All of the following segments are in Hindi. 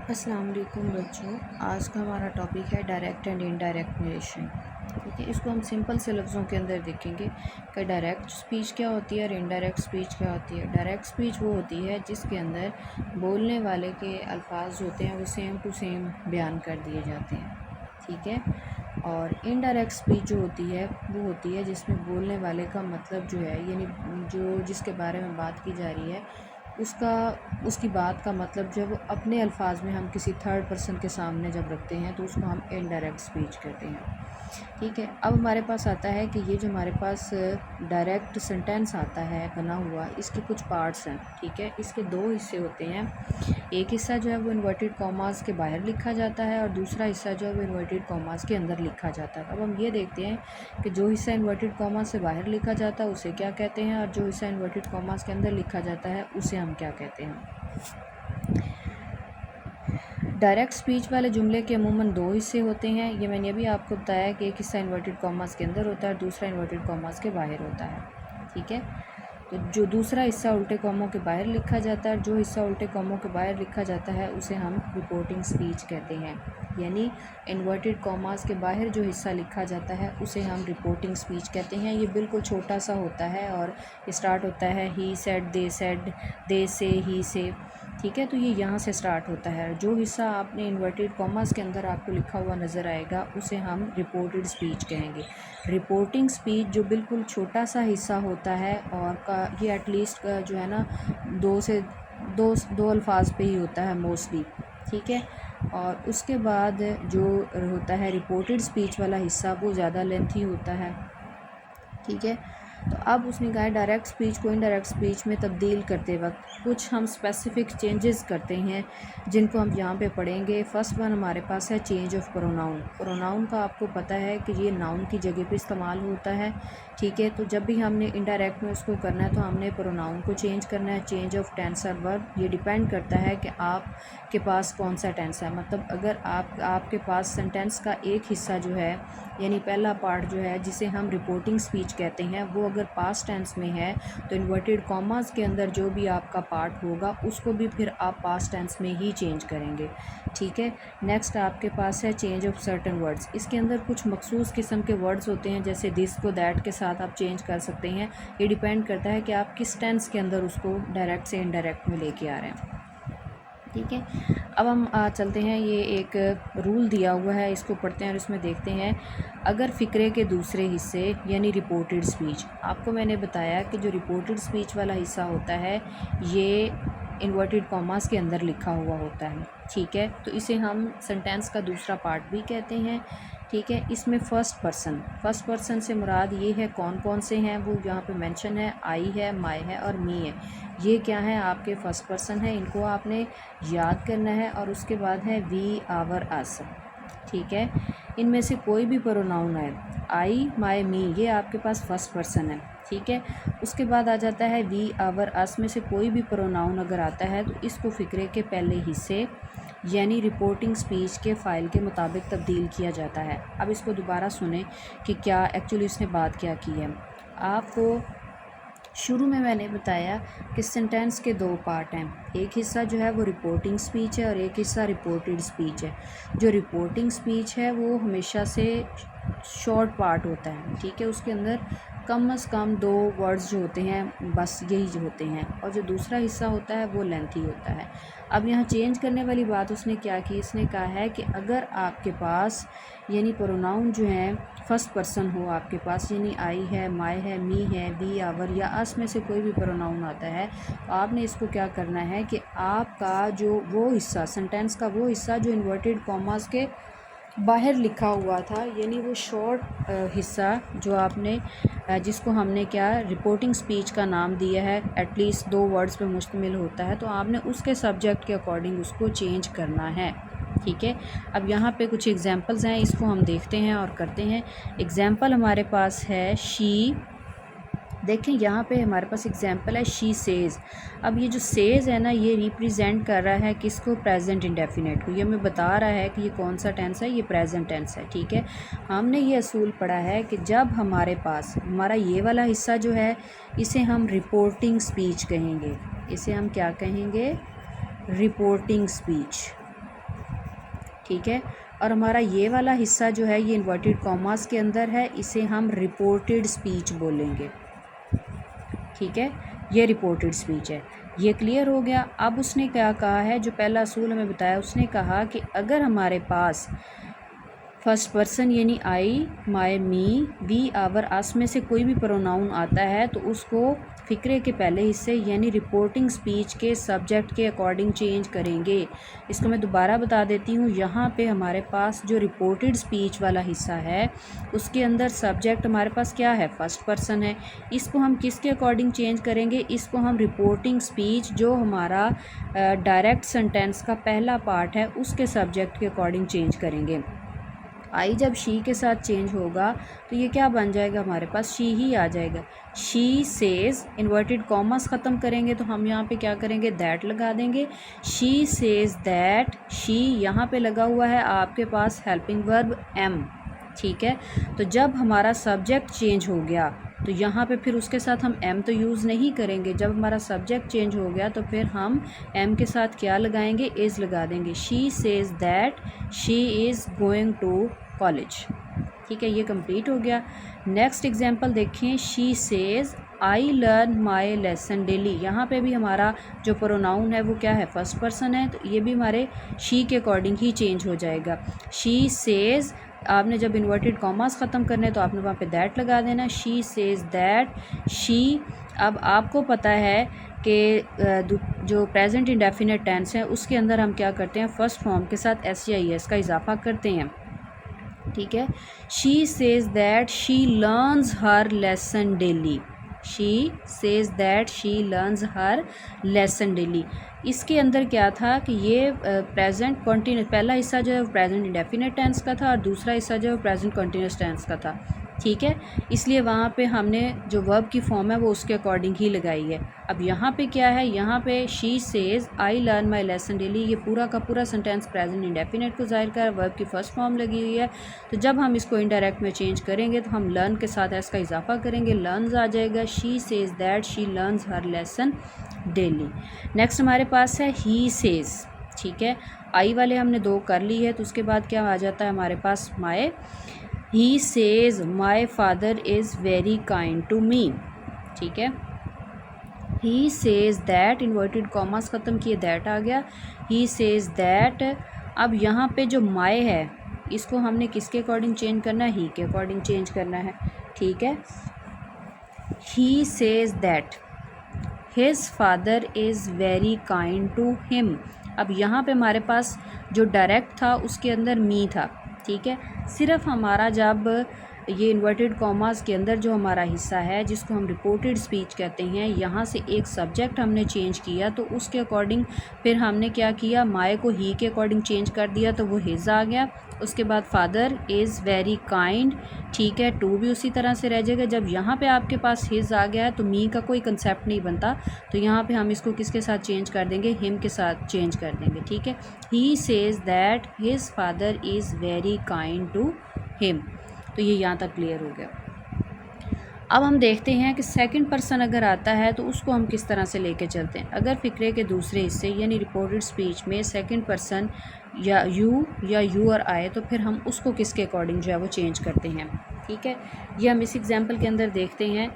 अस्सलाम वालेकुम बच्चों। आज का हमारा टॉपिक है डायरेक्ट एंड इनडायरेक्ट नरेशन। ठीक है, इसको हम सिंपल से लफ्ज़ों के अंदर देखेंगे कि डायरेक्ट स्पीच क्या होती है और इनडायरेक्ट स्पीच क्या होती है। डायरेक्ट स्पीच वो होती है जिसके अंदर बोलने वाले के अल्फाज होते हैं वो सेम टू सेम बयान कर दिए जाते हैं। ठीक है, और इनडायरेक्ट स्पीच जो होती है वो होती है जिसमें बोलने वाले का मतलब जो है, यानी जो जिसके बारे में बात की जा रही है उसका उसकी बात का मतलब जो है वो अपने अल्फाज में हम किसी थर्ड पर्सन के सामने जब रखते हैं तो उसको हम इनडायरेक्ट स्पीच कहते हैं। ठीक है, अब हमारे पास आता है कि ये जो हमारे पास डायरेक्ट सेंटेंस आता है बना हुआ, इसके कुछ पार्ट्स हैं। ठीक है, इसके दो हिस्से होते हैं। एक हिस्सा जो है वो इन्वर्टेड कॉमास के बाहर लिखा जाता है और दूसरा हिस्सा जो है वो इन्वर्टेड कॉमास के अंदर लिखा जाता है। अब हम ये देखते हैं कि जो हिस्सा इन्वर्टेड कॉमास से बाहर लिखा जाता है उसे क्या कहते हैं और जो हिस्सा इन्वर्टेड कॉमास के अंदर लिखा जाता है उसे हम क्या कहते हैं। डायरेक्ट स्पीच वाले जुमले के अमूमन दो हिस्से होते हैं। ये मैंने अभी आपको बताया कि एक हिस्सा इन्वर्टेड कॉमास के अंदर होता है, दूसरा इन्वर्टेड कॉमास के बाहर होता है। ठीक है, तो जो दूसरा हिस्सा उल्टे कॉमों के बाहर लिखा जाता है, जो हिस्सा उल्टे कॉमों के बाहर लिखा जाता है उसे हम रिपोर्टिंग स्पीच कहते हैं। यानी इन्वर्टेड कॉमास के बाहर जो हिस्सा लिखा जाता है उसे हम रिपोर्टिंग स्पीच कहते हैं। ये बिल्कुल छोटा सा होता है और स्टार्ट होता है ही सेड, दे से, ही से। ठीक है, तो ये यहाँ से स्टार्ट होता है। जो हिस्सा आपने इन्वर्टेड कॉमास के अंदर आपको लिखा हुआ नज़र आएगा उसे हम रिपोर्टेड स्पीच कहेंगे। रिपोर्टिंग स्पीच जो बिल्कुल छोटा सा हिस्सा होता है और ये एटलीस्ट जो है ना दो अल्फाज पे ही होता है मोस्टली। ठीक है, और उसके बाद जो होता है रिपोर्टेड स्पीच वाला हिस्सा वो ज़्यादा लेंथी होता है। ठीक है, तो अब उसने कहा डायरेक्ट स्पीच को इनडायरेक्ट स्पीच में तब्दील करते वक्त कुछ हम स्पेसिफिक चेंजेस करते हैं जिनको हम यहाँ पे पढ़ेंगे। फर्स्ट वन हमारे पास है चेंज ऑफ प्रोनाउन। प्रोनाउन का आपको पता है कि ये नाउन की जगह पे इस्तेमाल होता है। ठीक है, तो जब भी हमने इनडायरेक्ट में उसको करना है तो हमने प्रोनाउन को चेंज करना है। चेंज ऑफ टेंस और वर्ब, ये डिपेंड करता है कि आपके पास कौन सा टेंस है। मतलब अगर आपके पास सेंटेंस का एक हिस्सा जो है, यानी पहला पार्ट जो है जिसे हम रिपोर्टिंग स्पीच कहते हैं, वो अगर पास्ट टेंस में है तो इन्वर्टेड कॉमास के अंदर जो भी आपका पार्ट होगा उसको भी फिर आप पास्ट टेंस में ही चेंज करेंगे। ठीक है, नेक्स्ट आपके पास है चेंज ऑफ सर्टेन वर्ड्स। इसके अंदर कुछ मखसूस किस्म के वर्ड्स होते हैं, जैसे दिस को दैट के साथ आप चेंज कर सकते हैं। ये डिपेंड करता है कि आप किस टेंस के अंदर उसको डायरेक्ट से इनडायरेक्ट में लेके आ रहे हैं। ठीक है, अब हम चलते हैं। ये एक रूल दिया हुआ है, इसको पढ़ते हैं और इसमें देखते हैं। अगर फ़िक्रे के दूसरे हिस्से यानी रिपोर्टेड स्पीच, आपको मैंने बताया कि जो रिपोर्टेड स्पीच वाला हिस्सा होता है ये इन्वर्टेड कॉमास के अंदर लिखा हुआ होता है। ठीक है, तो इसे हम सेंटेंस का दूसरा पार्ट भी कहते हैं। ठीक है, इसमें फ़र्स्ट पर्सन से मुराद ये है कौन कौन से हैं वो यहाँ पे मेंशन है। आई है, माई है और मी है। ये क्या है, आपके फर्स्ट पर्सन है, इनको आपने याद करना है। और उसके बाद है वी, आवर, अस। ठीक है, इनमें से कोई भी प्रोनाउन है, आई, माई, मी, ये आपके पास फर्स्ट पर्सन है। ठीक है, उसके बाद आ जाता है वी, आवर, अस में से कोई भी प्रोनाउन अगर आता है तो इसको फ़िक्रे के पहले हिस्से यानी रिपोर्टिंग स्पीच के फ़ाइल के मुताबिक तब्दील किया जाता है। अब इसको दोबारा सुने कि क्या एक्चुअली इसने बात क्या की है। आपको शुरू में मैंने बताया कि सेंटेंस के दो पार्ट हैं। एक हिस्सा जो है वो रिपोर्टिंग स्पीच है और एक हिस्सा रिपोर्टेड स्पीच है। जो रिपोर्टिंग स्पीच है वो हमेशा से शॉर्ट पार्ट होता है। ठीक है, उसके अंदर कम से कम दो वर्ड्स जो होते हैं बस यही जो होते हैं, और जो दूसरा हिस्सा होता है वो लेंथी होता है। अब यहाँ चेंज करने वाली बात उसने क्या की, इसने कहा है कि अगर आपके पास यानी प्रोनाउन जो हैं फर्स्ट पर्सन हो आपके पास, यानी आई है, माई है, मी है, वी, आवर या अस में से कोई भी प्रोनाउन आता है, तो आपने इसको क्या करना है कि आपका जो वो हिस्सा सेंटेंस का वो हिस्सा जो इन्वर्टेड कॉमास के बाहर लिखा हुआ था, यानी वो शॉर्ट हिस्सा जो आपने जिसको हमने क्या रिपोर्टिंग स्पीच का नाम दिया है, एटलीस्ट दो वर्ड्स पे मुश्तमिल होता है, तो आपने उसके सब्जेक्ट के अकॉर्डिंग उसको चेंज करना है। ठीक है, अब यहाँ पे कुछ एग्जांपल्स हैं, इसको हम देखते हैं और करते हैं। एग्जांपल हमारे पास है शी। देखें यहाँ पे हमारे पास एग्जांपल है शी सेज़। अब ये जो सेज़ है ना, ये रिप्रेजेंट कर रहा है किसको, प्रेजेंट इंडेफिनेट को। ये हमें बता रहा है कि ये कौन सा टेंस है, ये प्रेजेंट टेंस है। ठीक है, हमने ये असूल पढ़ा है कि जब हमारे पास हमारा ये वाला हिस्सा जो है इसे हम रिपोर्टिंग स्पीच कहेंगे। इसे हम क्या कहेंगे, रिपोर्टिंग स्पीच। ठीक है। और हमारा ये वाला हिस्सा जो है ये इन्वर्टेड कॉमास के अंदर है, इसे हम रिपोर्टेड स्पीच बोलेंगे, ठीक है। ये रिपोर्टेड स्पीच है। ये क्लियर हो गया। अब उसने क्या कहा है, जो पहला असूल हमें बताया, उसने कहा कि अगर हमारे पास फर्स्ट पर्सन यानी आई, माय, मी, वी, आवर, अस में से कोई भी प्रोनाउन आता है तो उसको फ़िक्रे के पहले हिस्से यानी रिपोर्टिंग स्पीच के सब्जेक्ट के अकॉर्डिंग चेंज करेंगे। इसको मैं दोबारा बता देती हूँ। यहाँ पे हमारे पास जो रिपोर्टेड स्पीच वाला हिस्सा है उसके अंदर सब्जेक्ट हमारे पास क्या है, फर्स्ट पर्सन है। इसको हम किसके अकॉर्डिंग चेंज करेंगे, इसको हम रिपोर्टिंग स्पीच जो हमारा डायरेक्ट सेंटेंस का पहला पार्ट है उसके सब्जेक्ट के अकॉर्डिंग चेंज करेंगे। आई जब शी के साथ चेंज होगा तो ये क्या बन जाएगा, हमारे पास शी ही आ जाएगा। शी सेज़, इन्वर्टेड कॉमर्स ख़त्म करेंगे तो हम यहाँ पे क्या करेंगे, दैट लगा देंगे। शी सेज़ दैट, शी यहाँ पे लगा हुआ है आपके पास हेल्पिंग वर्ब एम, ठीक है। तो जब हमारा सब्जेक्ट चेंज हो गया तो यहाँ पे फिर उसके साथ हम एम तो यूज़ नहीं करेंगे। जब हमारा सब्जेक्ट चेंज हो गया तो फिर हम एम के साथ क्या लगाएंगे, इज़ लगा देंगे। She says that she is going to college, ठीक है। ये कंप्लीट हो गया। नेक्स्ट एग्जांपल देखें, she says I learn my lesson daily. यहाँ पे भी हमारा जो प्रोनाउन है वो क्या है, फर्स्ट पर्सन है, तो ये भी हमारे शी के अकॉर्डिंग ही चेंज हो जाएगा। शी सेज़, आपने जब इन्वर्टेड कॉमास ख़त्म करने तो आपने वहाँ पे दैट लगा देना। शी सेज़ दैट शी, अब आपको पता है कि जो प्रेजेंट इंडेफिनिट टेंस है उसके अंदर हम क्या करते हैं, फर्स्ट फॉर्म के साथ एस या एस का इजाफा करते हैं, ठीक है। She says that she learns her lesson daily, she says that she learns her lesson daily. इसके अंदर क्या था कि ये प्रेजेंट कॉन्टीन्यूस, पहला हिस्सा जो है वो प्रेजेंट इंडेफिनिट टेंस का था और दूसरा हिस्सा जो है वो प्रेजेंट कॉन्टीन्यूस टेंस का था, ठीक है। इसलिए वहाँ पे हमने जो वर्ब की फॉर्म है वो उसके अकॉर्डिंग ही लगाई है। अब यहाँ पे क्या है, यहाँ पे she says I learn my lesson daily, ये पूरा का पूरा सेंटेंस प्रेजेंट इंडेफिनिट को जाहिर कर वर्ब की फ़र्स्ट फॉर्म लगी हुई है। तो जब हम इसको इनडायरेक्ट में चेंज करेंगे तो हम लर्न के साथ एस का इजाफा करेंगे, लर्न्स आ जाएगा। She says that she learns her lesson daily. Next हमारे पास है ही सेज़, ठीक है। आई वाले हमने दो कर ली है तो उसके बाद क्या आ जाता है हमारे पास, my. He says my father is very kind to me, ठीक है। He says that, inverted commas ख़त्म किए, दैट आ गया। ही सेज़ दैट, अब यहाँ पे जो माई है इसको हमने किसके अकॉर्डिंग चेंज करना है, ही के अकॉर्डिंग चेंज करना है, ठीक है। He says that his father is very kind to him. अब यहाँ पे हमारे पास जो डायरेक्ट था उसके अंदर मी था, ठीक है। सिर्फ हमारा जब ये इन्वर्टेड कॉमास के अंदर जो हमारा हिस्सा है जिसको हम रिपोर्टेड स्पीच कहते हैं, यहाँ से एक सब्जेक्ट हमने चेंज किया तो उसके अकॉर्डिंग फिर हमने क्या किया, माए को ही के अकॉर्डिंग चेंज कर दिया तो वो हिज आ गया। उसके बाद फादर इज़ वेरी काइंड, ठीक है, टू भी उसी तरह से रह जाएगा। जब यहाँ पे आपके पास हिज आ गया है तो मी का कोई कंसेप्ट नहीं बनता, तो यहाँ पे हम इसको किसके साथ चेंज कर देंगे, हिम के साथ चेंज कर देंगे, ठीक है। He says that his father is very kind to him. तो ये यहाँ तक क्लियर हो गया। अब हम देखते हैं कि सेकंड पर्सन अगर आता है तो उसको हम किस तरह से लेके चलते हैं। अगर फ़िक्रे के दूसरे हिस्से यानी रिपोर्टेड स्पीच में सेकंड पर्सन या यू और आए तो फिर हम उसको किसके अकॉर्डिंग जो है वो चेंज करते हैं, ठीक है। ये हम इस एग्जांपल के अंदर देखते हैं।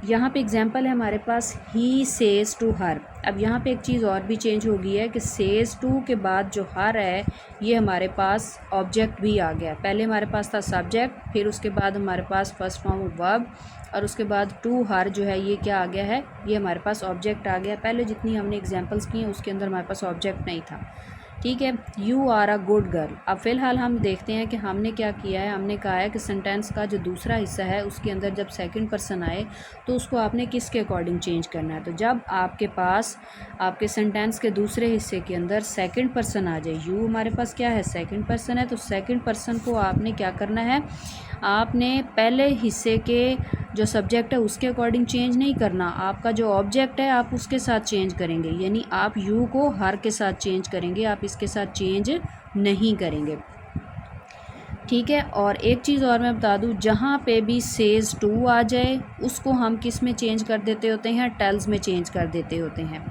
यहाँ पे एग्जांपल है हमारे पास, ही सेज़ टू हर। अब यहाँ पे एक चीज़ और भी चेंज हो गई है कि सेज़ टू के बाद जो हर है ये हमारे पास ऑब्जेक्ट भी आ गया। पहले हमारे पास था सब्जेक्ट, फिर उसके बाद हमारे पास फर्स्ट फॉर्म वर्ब और उसके बाद टू हर जो है ये क्या आ गया है, ये हमारे पास ऑब्जेक्ट आ गया। पहले जितनी हमने एग्जांपल्स की हैं उसके अंदर हमारे पास ऑब्जेक्ट नहीं था, ठीक है। You are a good girl. अब फ़िलहाल हम देखते हैं कि हमने क्या किया है। हमने कहा है कि सेंटेंस का जो दूसरा हिस्सा है उसके अंदर जब सेकंड पर्सन आए तो उसको आपने किसके अकॉर्डिंग चेंज करना है। तो जब आपके पास आपके सेंटेंस के दूसरे हिस्से के अंदर सेकंड पर्सन आ जाए, यू हमारे पास क्या है, सेकंड पर्सन है, तो सेकंड पर्सन को आपने क्या करना है, आपने पहले हिस्से के जो सब्जेक्ट है उसके अकॉर्डिंग चेंज नहीं करना, आपका जो ऑब्जेक्ट है आप उसके साथ चेंज करेंगे। यानी आप यू को हर के साथ चेंज करेंगे, आप इसके साथ चेंज नहीं करेंगे, ठीक है। और एक चीज़ और मैं बता दूं, जहाँ पे भी सेज़ टू आ जाए उसको हम किस में चेंज कर देते होते हैं, टेल्स में चेंज कर देते होते हैं।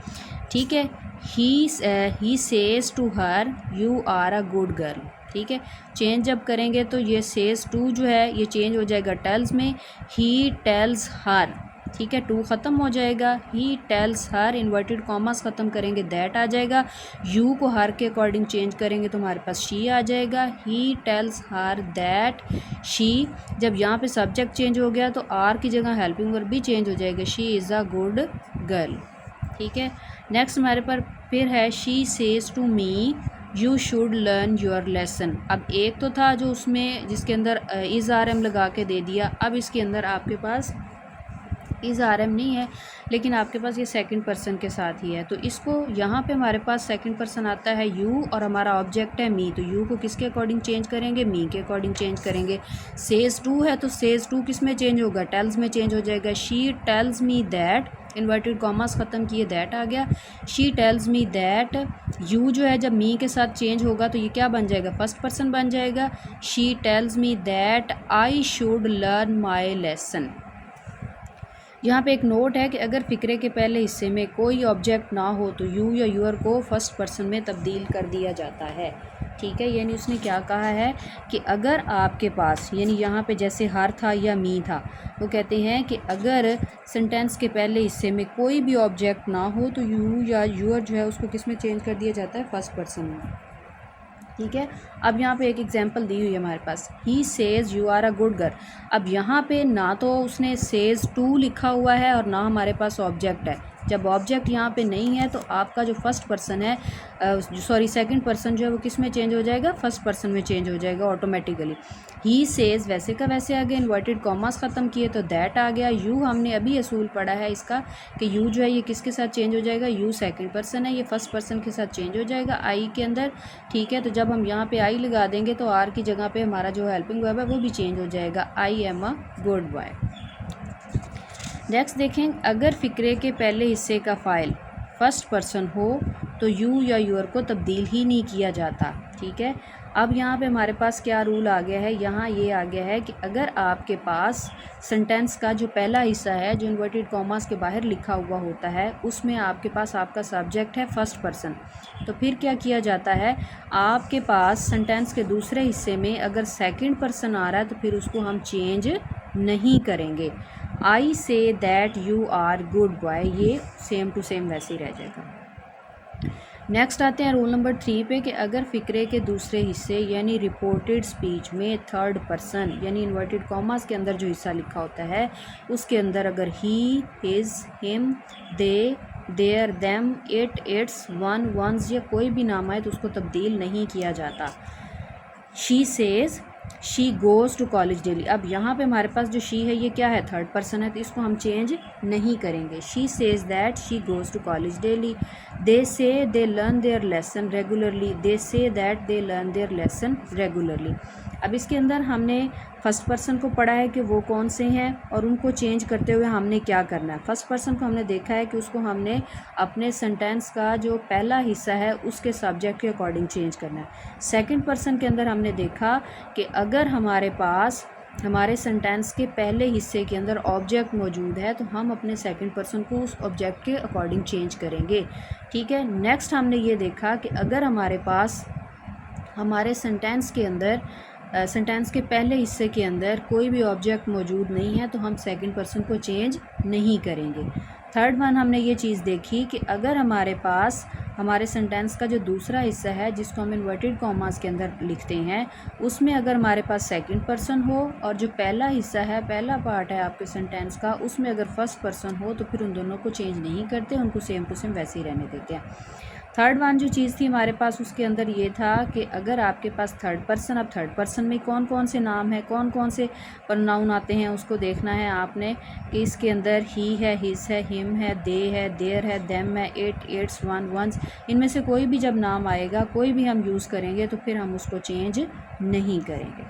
ठीक है। He says to her you are a good girl, ठीक है। चेंज जब करेंगे तो ये सेज टू जो है ये चेंज हो जाएगा टेल्स में, ही टेल्स हर, ठीक है, टू ख़त्म हो जाएगा, he tells her, inverted commas ख़त्म करेंगे दैट आ जाएगा, यू को हर के अकॉर्डिंग चेंज करेंगे तो हमारे पास शी आ जाएगा, he tells her that she. जब यहाँ पे सब्जेक्ट चेंज हो गया तो आर की जगह हेल्पिंग वर्ब भी चेंज हो जाएगा, she is a good girl, ठीक है। नेक्स्ट हमारे पर फिर है she says to me you should learn your lesson. अब एक तो था जो उसमें जिसके अंदर इज़ आर एम लगा के दे दिया, अब इसके अंदर आपके पास इज़ आर एम नहीं है लेकिन आपके पास ये सेकंड पर्सन के साथ ही है, तो इसको यहाँ पे हमारे पास सेकंड पर्सन आता है यू और हमारा ऑब्जेक्ट है मी, तो यू को किसके अकॉर्डिंग चेंज करेंगे, मी के अकॉर्डिंग चेंज करेंगे। सेज टू है तो सेज टू किस में चेंज होगा, टेल्स में चेंज हो जाएगा, she tells me that, inverted commas ख़त्म किए दैट आ गया, she tells me that. You जो है जब मी के साथ चेंज होगा तो ये क्या बन जाएगा, फर्स्ट पर्सन बन जाएगा, she tells me that I should learn my lesson. यहाँ पे एक नोट है कि अगर फ़िक्रे के पहले हिस्से में कोई ऑब्जेक्ट ना हो तो यू या यूअर को फर्स्ट पर्सन में तब्दील कर दिया जाता है, ठीक है। यानी उसने क्या कहा है कि अगर आपके पास, यानी यहाँ पे जैसे हर था या मी था, वो कहते हैं कि अगर सेंटेंस के पहले हिस्से में कोई भी ऑब्जेक्ट ना हो तो यू या यूअर जो है उसको किस में चेंज कर दिया जाता है, फर्स्ट पर्सन में, ठीक है। अब यहाँ पे एक एग्जांपल दी हुई है हमारे पास, he says you are a good girl. अब यहाँ पे ना तो उसने सेज टू लिखा हुआ है और ना हमारे पास ऑब्जेक्ट है। जब ऑब्जेक्ट यहाँ पे नहीं है तो आपका जो फर्स्ट पर्सन है सॉरी सेकंड पर्सन जो है वो किस में चेंज हो जाएगा, फर्स्ट पर्सन में चेंज हो जाएगा ऑटोमेटिकली। ही सेज वैसे का वैसे आ गया, इन्वर्टेड कॉमास ख़त्म किए तो दैट आ गया। यू हमने अभी असूल पढ़ा है इसका कि यू जो है ये किसके साथ चेंज हो जाएगा, यू सेकंड पर्सन है, ये फर्स्ट पर्सन के साथ चेंज हो जाएगा आई के अंदर, ठीक है। तो जब हम यहाँ पे आई लगा देंगे तो आर की जगह पे हमारा जो हेल्पिंग वर्ब है वो भी चेंज हो जाएगा, I am a good boy. Next देखें, अगर फ़िक्रे के पहले हिस्से का फ़ाइल फर्स्ट पर्सन हो तो यू या यूअर को तब्दील ही नहीं किया जाता, ठीक है। अब यहाँ पे हमारे पास क्या रूल आ गया है, यहाँ ये आ गया है कि अगर आपके पास सेंटेंस का जो पहला हिस्सा है जो इन्वर्टेड कॉमास के बाहर लिखा हुआ होता है उसमें आपके पास आपका सब्जेक्ट है फर्स्ट पर्सन, तो फिर क्या किया जाता है, आपके पास सेंटेंस के दूसरे हिस्से में अगर सेकंड पर्सन आ रहा है तो फिर उसको हम चेंज नहीं करेंगे। I say that you are good boy, ये सेम टू सेम वैसे ही रह जाएगा। नेक्स्ट आते हैं रूल नंबर 3 पे कि अगर फ़िक्रे के दूसरे हिस्से यानी रिपोर्टेड स्पीच में थर्ड पर्सन यानी इन्वर्टेड कॉमास के अंदर जो हिस्सा लिखा होता है उसके अंदर अगर he, his, him, they, their, them, it, its, one, once या कोई भी नाम आए तो उसको तब्दील नहीं किया जाता। She says she goes to college daily. अब यहाँ पे हमारे पास जो शी है ये क्या है, थर्ड पर्सन है, तो इसको हम चेंज नहीं करेंगे। She says that she goes to college daily. They say they learn their lesson regularly, they say that they learn their lesson regularly. अब इसके अंदर हमने फर्स्ट पर्सन को पढ़ा है कि वो कौन से हैं और उनको चेंज करते हुए हमने क्या करना है। फर्स्ट पर्सन को हमने देखा है कि उसको हमने अपने सेंटेंस का जो पहला हिस्सा है उसके सब्जेक्ट के अकॉर्डिंग चेंज करना है। सेकंड पर्सन के अंदर हमने देखा कि अगर हमारे पास हमारे सेंटेंस के पहले हिस्से के अंदर ऑब्जेक्ट मौजूद है तो हम अपने सेकंड पर्सन को उस ऑब्जेक्ट के अकॉर्डिंग चेंज करेंगे, ठीक है। नेक्स्ट हमने ये देखा कि अगर हमारे पास हमारे सेंटेंस के अंदर सेंटेंस के पहले हिस्से के अंदर कोई भी ऑब्जेक्ट मौजूद नहीं है तो हम सेकंड पर्सन को चेंज नहीं करेंगे। थर्ड वन हमने ये चीज़ देखी कि अगर हमारे पास हमारे सेंटेंस का जो दूसरा हिस्सा है जिसको हम इन्वर्टेड कॉमास के अंदर लिखते हैं उसमें अगर हमारे पास सेकंड पर्सन हो और जो पहला हिस्सा है पहला पार्ट है आपके सेंटेंस का उसमें अगर फर्स्ट पर्सन हो तो फिर उन दोनों को चेंज नहीं करते, उनको सेम टू सेम वैसे ही रहने देते हैं। थर्ड वन जो चीज़ थी हमारे पास उसके अंदर ये था कि अगर आपके पास थर्ड पर्सन, अब थर्ड पर्सन में कौन कौन से नाम है, कौन कौन से प्रोनाउन आते हैं उसको देखना है आपने कि इसके अंदर ही है, हिज है, हिम है, दे है, देयर है, देम है, इट, इट्स, वन, वंस, इनमें से कोई भी जब नाम आएगा कोई भी हम यूज़ करेंगे तो फिर हम उसको चेंज नहीं करेंगे।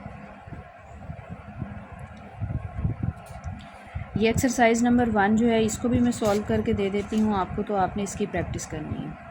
ये एक्सरसाइज नंबर 1 जो है इसको भी मैं सॉल्व करके दे देती हूँ आपको, तो आपने इसकी प्रैक्टिस करनी है।